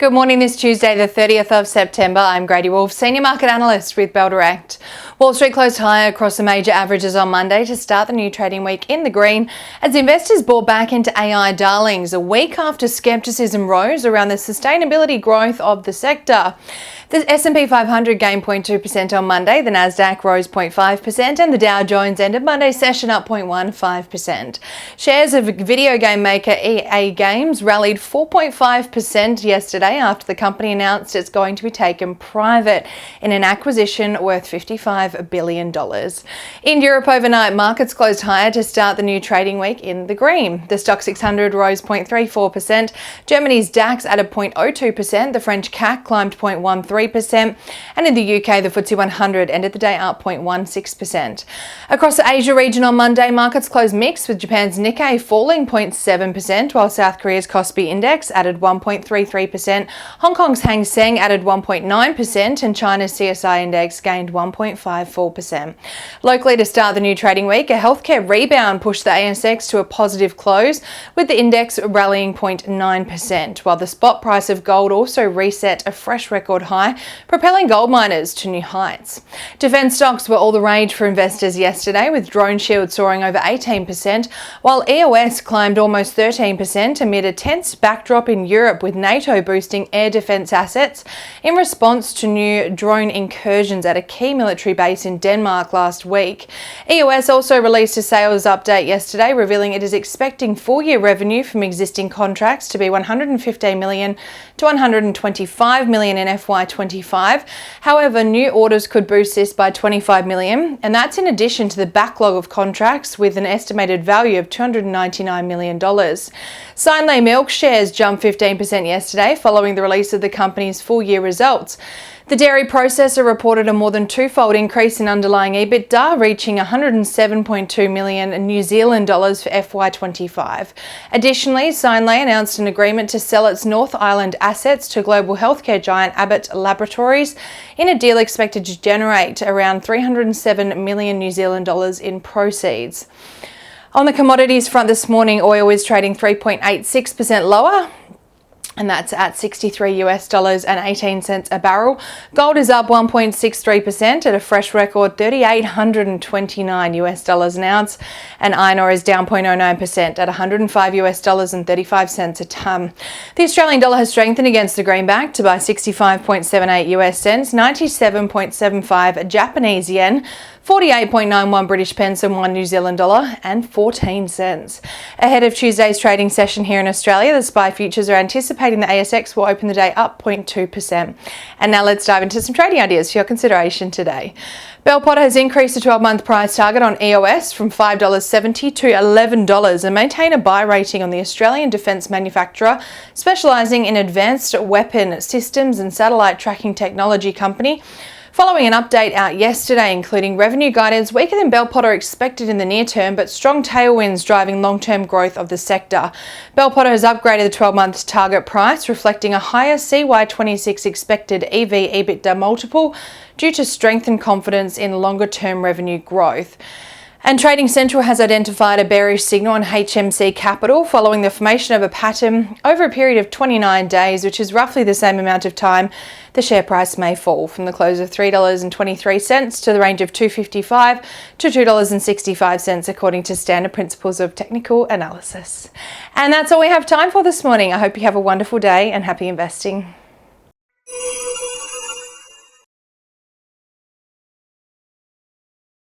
Good morning this Tuesday, the 30th of September. I'm Grady Wolf, Senior Market Analyst with Bell Direct. Wall Street closed higher across the major averages on Monday to start the new trading week in the green as investors bought back into AI darlings a week after scepticism rose around the sustainability growth of the sector. The S&P 500 gained 0.2% on Monday, the Nasdaq rose 0.5% and the Dow Jones ended Monday's session up 0.15%. Shares of video game maker EA Games rallied 4.5% yesterday after the company announced it's going to be taken private in an acquisition worth $55 billion. In Europe overnight, markets closed higher to start the new trading week in the green. The Stock 600 rose 0.34%, Germany's DAX added 0.02%, the French CAC climbed 0.13%, and in the UK, the FTSE 100 ended the day up 0.16%. Across the Asia region on Monday, markets closed mixed, with Japan's Nikkei falling 0.7%, while South Korea's Kospi index added 1.33%, Hong Kong's Seng added 1.9%, and China's CSI index gained 1.54%. Locally, to start the new trading week, a healthcare rebound pushed the ASX to a positive close, with the index rallying 0.9%, while the spot price of gold also reset a fresh record high, propelling gold miners to new heights. Defence stocks were all the rage for investors yesterday, with Drone Shield soaring over 18%, while EOS climbed almost 13% amid a tense backdrop in Europe, with NATO boosting air defence assets in response to new drone incursions at a key military base in Denmark last week. EOS also released a sales update yesterday, revealing it is expecting full-year revenue from existing contracts to be $115 million to $125 million in FY25. However, new orders could boost this by $25 million, and that's in addition to the backlog of contracts with an estimated value of $299 million. Synlait Milk shares jumped 15% yesterday following the release of the company's full-year results. The dairy processor reported a more than twofold increase in underlying EBITDA, reaching 107.2 million New Zealand dollars for FY25. Additionally, Synlait announced an agreement to sell its North Island assets to global healthcare giant Abbott Laboratories in a deal expected to generate around 307 million New Zealand dollars in proceeds. On the commodities front this morning, oil is trading 3.86% lower, and that's at $63.18 a barrel. Gold is up 1.63% at a fresh record $3,829 an ounce, and iron ore is down 0.09% at $105.35 a tonne. The Australian dollar has strengthened against the greenback to buy 65.78 cents, 97.75 Japanese yen, 48.91 British pence and 1 New Zealand dollar and 14 cents. Ahead of Tuesday's trading session here in Australia, the SPI futures are anticipating the ASX will open the day up 0.2%. And now let's dive into some trading ideas for your consideration today. Bell Potter has increased the 12-month price target on EOS from $5.70 to $11 and maintain a buy rating on the Australian defence manufacturer specialising in advanced weapon systems and satellite tracking technology company, following an update out yesterday including revenue guidance weaker than Bell Potter expected in the near term, but strong tailwinds driving long-term growth of the sector. Bell Potter has upgraded the 12-month target price, reflecting a higher CY26 expected EV/EBITDA multiple due to strengthened confidence in longer-term revenue growth. And Trading Central has identified a bearish signal on HMC Capital following the formation of a pattern over a period of 29 days, which is roughly the same amount of time the share price may fall from the close of $3.23 to the range of $2.55 to $2.65 according to standard principles of technical analysis. And that's all we have time for this morning. I hope you have a wonderful day and happy investing.